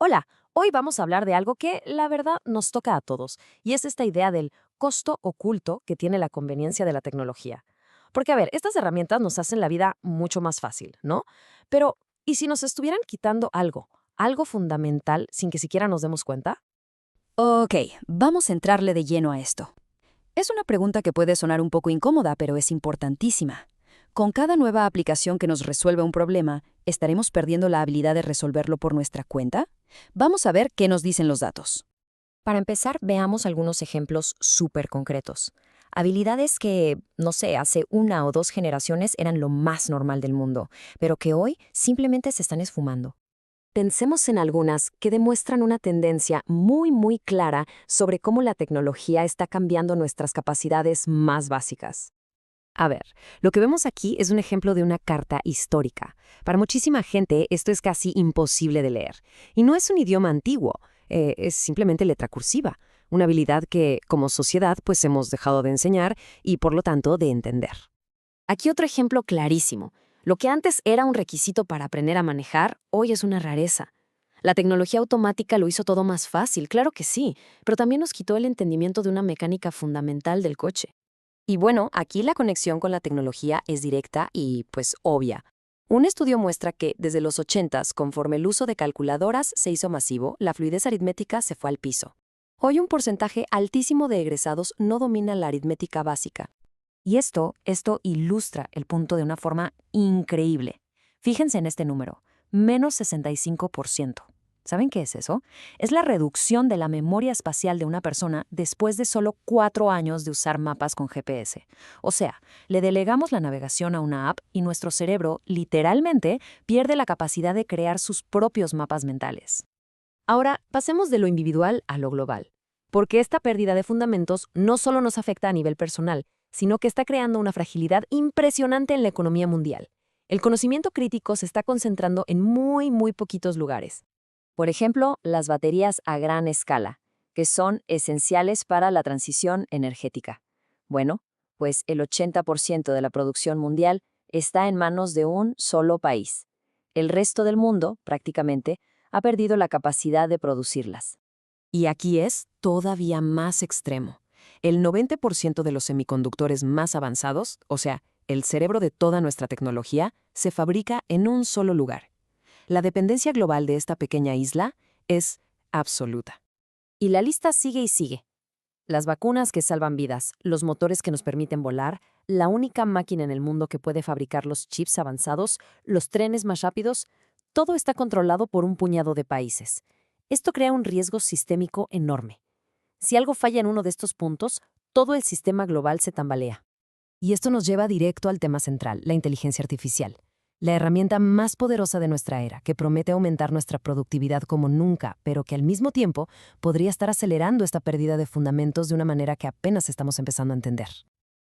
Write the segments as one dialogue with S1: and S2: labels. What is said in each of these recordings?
S1: Hola, hoy vamos a hablar de algo que, la verdad, nos toca a todos, y es esta idea del costo oculto que tiene la conveniencia de la tecnología. Porque, a ver, estas herramientas nos hacen la vida mucho más fácil, ¿no? Pero, ¿y si nos estuvieran quitando algo fundamental sin que siquiera nos demos cuenta?
S2: Ok, vamos a entrarle de lleno a esto. Es una pregunta que puede sonar un poco incómoda, pero es importantísima. Con cada nueva aplicación que nos resuelve un problema, ¿estaremos perdiendo la habilidad de resolverlo por nuestra cuenta? Vamos a ver qué nos dicen los datos.
S1: Para empezar, veamos algunos ejemplos súper concretos. Habilidades que, no sé, hace 1 o 2 generaciones eran lo más normal del mundo, pero que hoy simplemente se están esfumando. Pensemos en algunas que demuestran una tendencia muy clara sobre cómo la tecnología está cambiando nuestras capacidades más básicas. A ver, lo que vemos aquí es un ejemplo de una carta histórica. Para muchísima gente esto es casi imposible de leer. Y no es un idioma antiguo, es simplemente letra cursiva, una habilidad que, como sociedad, pues hemos dejado de enseñar y, por lo tanto, de entender. Aquí otro ejemplo clarísimo. Lo que antes era un requisito para aprender a manejar, hoy es una rareza. La tecnología automática lo hizo todo más fácil, claro que sí, pero también nos quitó el entendimiento de una mecánica fundamental del coche. Y bueno, aquí la conexión con la tecnología es directa y, pues, obvia. Un estudio muestra que desde los 80, conforme el uso de calculadoras se hizo masivo, la fluidez aritmética se fue al piso. Hoy un porcentaje altísimo de egresados no domina la aritmética básica. Y esto ilustra el punto de una forma increíble. Fíjense en este número, -65%. ¿Saben qué es eso? Es la reducción de la memoria espacial de una persona después de solo 4 años de usar mapas con GPS. O sea, le delegamos la navegación a una app y nuestro cerebro, literalmente, pierde la capacidad de crear sus propios mapas mentales. Ahora, pasemos de lo individual a lo global. Porque esta pérdida de fundamentos no solo nos afecta a nivel personal, sino que está creando una fragilidad impresionante en la economía mundial. El conocimiento crítico se está concentrando en muy poquitos lugares. Por ejemplo, las baterías a gran escala, que son esenciales para la transición energética. Bueno, pues el 80% de la producción mundial está en manos de un solo país. El resto del mundo, prácticamente, ha perdido la capacidad de producirlas. Y aquí es todavía más extremo. El 90% de los semiconductores más avanzados, o sea, el cerebro de toda nuestra tecnología, se fabrica en un solo lugar. La dependencia global de esta pequeña isla es absoluta. Y la lista sigue y sigue. Las vacunas que salvan vidas, los motores que nos permiten volar, la única máquina en el mundo que puede fabricar los chips avanzados, los trenes más rápidos, todo está controlado por un puñado de países. Esto crea un riesgo sistémico enorme. Si algo falla en uno de estos puntos, todo el sistema global se tambalea. Y esto nos lleva directo al tema central, la inteligencia artificial. La herramienta más poderosa de nuestra era, que promete aumentar nuestra productividad como nunca, pero que al mismo tiempo podría estar acelerando esta pérdida de fundamentos de una manera que apenas estamos empezando a entender.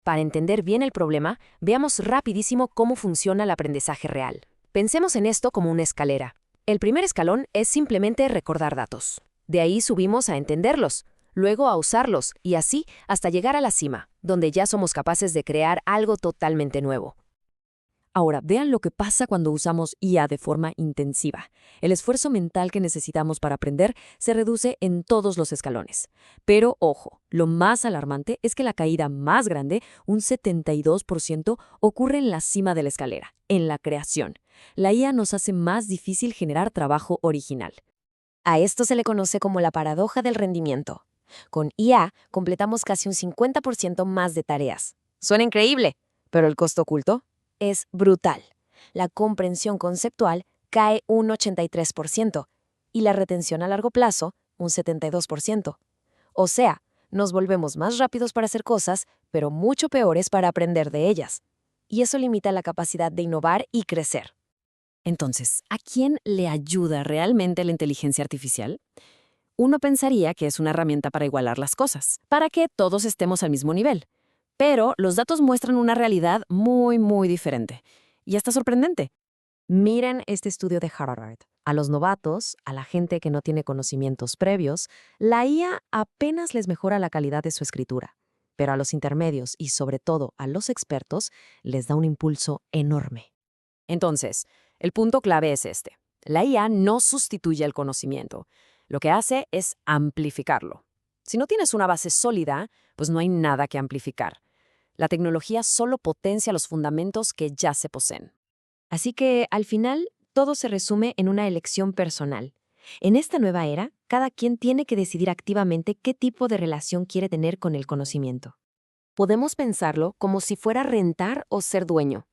S1: Para entender bien el problema, veamos rapidísimo cómo funciona el aprendizaje real. Pensemos en esto como una escalera. El primer escalón es simplemente recordar datos. De ahí subimos a entenderlos, luego a usarlos y así hasta llegar a la cima, donde ya somos capaces de crear algo totalmente nuevo. Ahora, vean lo que pasa cuando usamos IA de forma intensiva. El esfuerzo mental que necesitamos para aprender se reduce en todos los escalones. Pero, ojo, lo más alarmante es que la caída más grande, un 72%, ocurre en la cima de la escalera, en la creación. La IA nos hace más difícil generar trabajo original. A esto se le conoce como la paradoja del rendimiento. Con IA completamos casi un 50% más de tareas. Suena increíble, pero el costo oculto es brutal. La comprensión conceptual cae un 83% y la retención a largo plazo un 72%. O sea, nos volvemos más rápidos para hacer cosas, pero mucho peores para aprender de ellas. Y eso limita la capacidad de innovar y crecer. Entonces, ¿a quién le ayuda realmente la inteligencia artificial? Uno pensaría que es una herramienta para igualar las cosas, para que todos estemos al mismo nivel. Pero los datos muestran una realidad muy diferente. Y hasta sorprendente. Miren este estudio de Harvard. A los novatos, a la gente que no tiene conocimientos previos, la IA apenas les mejora la calidad de su escritura. Pero a los intermedios y sobre todo a los expertos les da un impulso enorme. Entonces, el punto clave es este.
S3: La IA no sustituye el conocimiento. Lo que hace es amplificarlo. Si no tienes una base sólida, pues no hay nada que amplificar. La tecnología solo potencia los fundamentos que ya se poseen.
S1: Así que, al final, todo se resume en una elección personal. En esta nueva era, cada quien tiene que decidir activamente qué tipo de relación quiere tener con el conocimiento.
S3: Podemos pensarlo como si fuera rentar o ser dueño.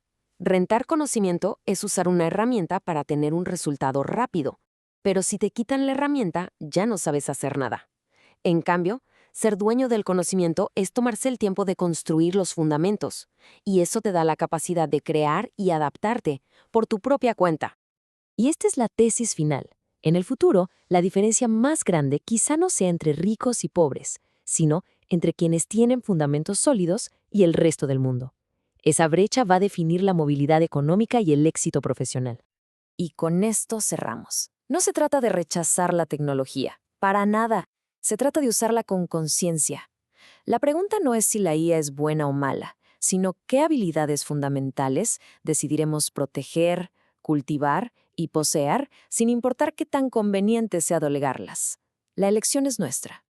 S3: Rentar conocimiento es usar una herramienta para tener un resultado rápido, pero si te quitan la herramienta, ya no sabes hacer nada. En cambio, ser dueño del conocimiento es tomarse el tiempo de construir los fundamentos, y eso te da la capacidad de crear y adaptarte por tu propia cuenta.
S1: Y esta es la tesis final. En el futuro, la diferencia más grande quizá no sea entre ricos y pobres, sino entre quienes tienen fundamentos sólidos y el resto del mundo. Esa brecha va a definir la movilidad económica y el éxito profesional. Y con esto cerramos. No se trata de rechazar la tecnología, para nada. Se trata de usarla con conciencia. La pregunta no es si la IA es buena o mala, sino qué habilidades fundamentales decidiremos proteger, cultivar y poseer sin importar qué tan conveniente sea delegarlas. La elección es nuestra.